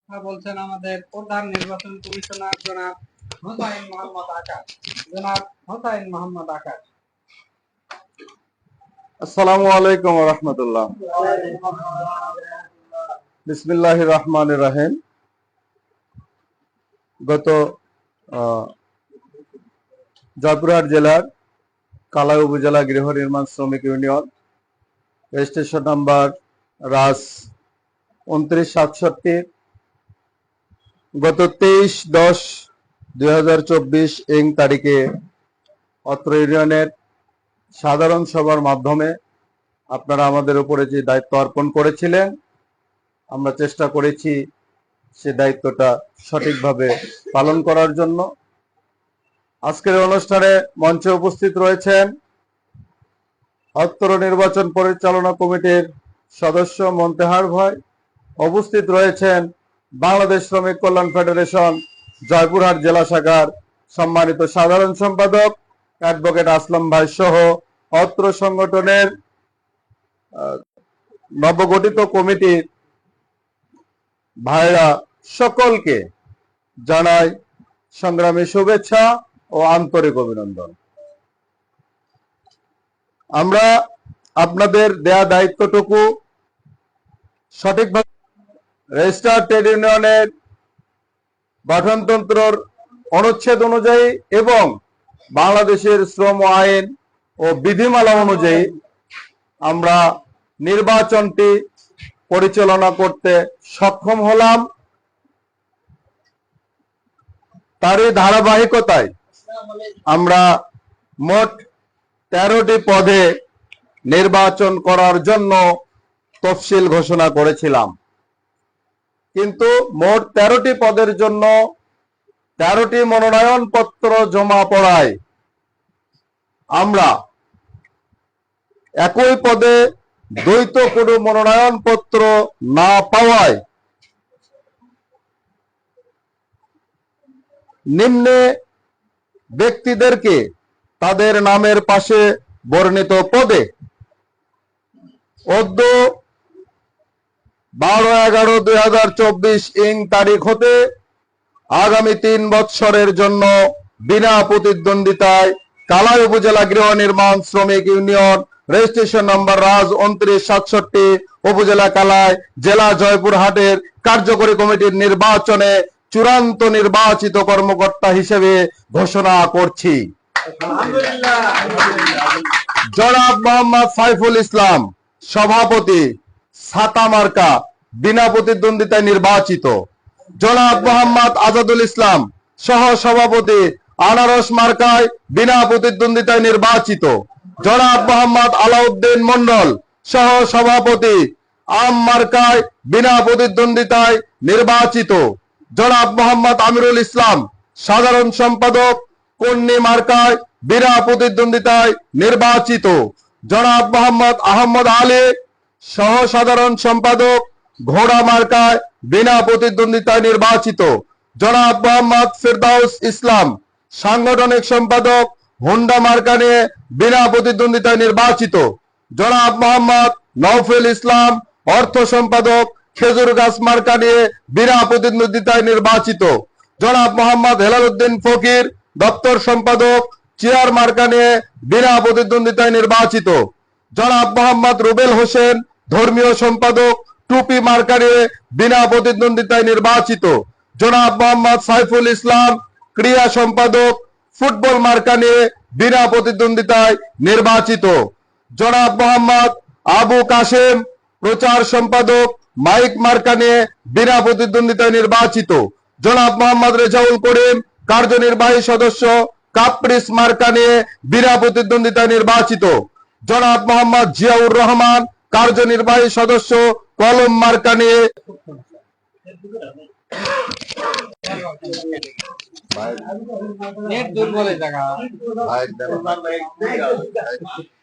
কথা বলছেন আমাদের প্রধান নির্বাচন কমিশনার জনাব হোসাইন মোহাম্মদ আকাশ। জনাব হোসাইন মোহাম্মদ আকাশ। আসসালামু আলাইকুম ওয়া রাহমাতুল্লাহ। বিসমিল্লাহির রহমানির রহিম। গত জয়পুরহাট জেলার কালাই উপজেলা গৃহ নির্মাণ শ্রমিক ইউনিয়ন রেজিস্ট্রেশন নাম্বার রাস 2967 গত 23/10/2024 তারিখে অত্র ইউনিয়নের সাধারণ সভার মাধ্যমে আপনারা আমাদের উপরে যে দায়িত্ব অর্পণ করেছিলেন, আমরা চেষ্টা করেছি সে দায়িত্বটা সঠিকভাবে পালন করার জন্য। আজকের অনুষ্ঠানে মঞ্চে উপস্থিত রয়েছেন অত্র নির্বাচন পরিচালনা কমিটির সদস্য মোন্তেহার ভাই, উপস্থিত রয়েছেন বাংলাদেশ শ্রমিক কল্যাণ ফেডারেশন জয়পুরহাট জেলা শাখার সম্মানিত সাধারণ সম্পাদক অ্যাডভোকেট আসলাম ভাই সহ অত্র সংগঠনের নবগঠিত কমিটির ভাইরা সকলকে জানাই সংগ্রামী শুভেচ্ছা ও আন্তরিক অভিনন্দন। আমরা আপনাদের দেয়া দায়িত্বটুকু সঠিকভাবে রেজিস্টার্ড ট্রেড ইউনিয়নের গঠনতন্ত্রের অনুচ্ছেদ অনুযায়ী এবং বাংলাদেশের শ্রম আইন ও বিধিমালা অনুযায়ী আমরা নির্বাচনটি পরিচালনা করতে সক্ষম হলাম। তারই ধারাবাহিকতায় আমরা মোট 13টি পদে নির্বাচন করার জন্য তফসিল ঘোষণা করেছিলাম, কিন্তু মোট 13টি পদের জন্য 13টি মনোনয়ন পত্র জমা পড়ায় আমরা একই পদে দ্বৈত কোনো মনোনয়ন পত্র না পাওয়ায় নিম্নে ব্যক্তিদেরকে তাদের নামের পাশে বর্ণিত পদে অদ্য 12/11/2024 তারিখ হতে আগামী 3 বৎসরের জন্য বিনা প্রতিদ্বন্দ্বিতায় কালাই উপজেলা গৃহ নির্মাণ শ্রমিক ইউনিয়ন রেজিস্ট্রেশন নাম্বার রাজ 2967 উপজেলা কালাই জেলা জয়পুরহাটের কার্যকরী কমিটির নির্বাচনে চূড়ান্ত নির্বাচিত কর্মকর্তা হিসেবে ঘোষণা করছি। জনাব মোহাম্মদ সাইফুল ইসলাম সভাপতি, ছাতা মার্কা, বিনা প্রতিদ্বন্দ্বিতায় নির্বাচিত। জনাব মোহাম্মদ আজাদুল ইসলাম সহ সভাপতি, আনারস মার্কায়, বিনা প্রতিদ্বন্দ্বিতায় নির্বাচিত। জনাব মোহাম্মদ আলাউদ্দিন মন্ডল সহ সভাপতি, আম মার্কায়, বিনা প্রতিদ্বন্দ্বিতায় নির্বাচিত। জনাব মোহাম্মদ আমিরুল ইসলাম সাধারণ সম্পাদক, কন্যা মার্কায়, বিনা প্রতিদ্বন্দ্বিতায় নির্বাচিত। জনাব মোহাম্মদ আহমদ আলী সহ সাধারণ সম্পাদক, ঘোড়া মার্কায়, বিনা প্রতিদ্বন্দ্বিতায় নির্বাচিত। জনাব মোহাম্মদ ফেরদাউস ইসলাম সাংগঠনিক সম্পাদক, হুন্ডা মার্কা নিয়ে বিনা প্রতিদ্বন্দ্বিতায় নির্বাচিত। জনাব মোহাম্মদ নওফেল ইসলাম অর্থ সম্পাদক, খেজুর গাছ মার্কা নিয়ে বিনা প্রতিদ্বন্দ্বিতায় নির্বাচিত। জনাব মোহাম্মদ হেলাল উদ্দিন ফকির দপ্তর সম্পাদক, চেয়ার মার্কা নিয়ে বিনা প্রতিদ্বন্দ্বিতায় নির্বাচিত। জনাব মোহাম্মদ রুবেল হোসেন ধর্মীয় সম্পাদক, টুপি মার্কা নিয়ে বিনা প্রতিদ্বন্দ্বিতায় নির্বাচিত। জনাব মোহাম্মদ সাইফুল ইসলাম ক্রীড়া সম্পাদক, ফুটবল মার্কা নিয়ে বিনা প্রতিদ্বন্দ্বিতায় নির্বাচিত। জনাব মোহাম্মদ আবু কাশেম প্রচার সম্পাদক, মাইক মার্কা নিয়ে বিনা প্রতিদ্বন্দ্বিতায় নির্বাচিত। জনাব মোহাম্মদ রেজাউল করিম কার্যনির্বাহী সদস্য, কাপ্রিস মার্কা নিয়ে বিনা প্রতিদ্বন্দ্বিতায় নির্বাচিত। জনাব মোহাম্মদ জিয়াউর রহমান কার্যনির্বাহী সদস্য, কলম মার্কা নিয়ে নেট দুর্বল জায়গা।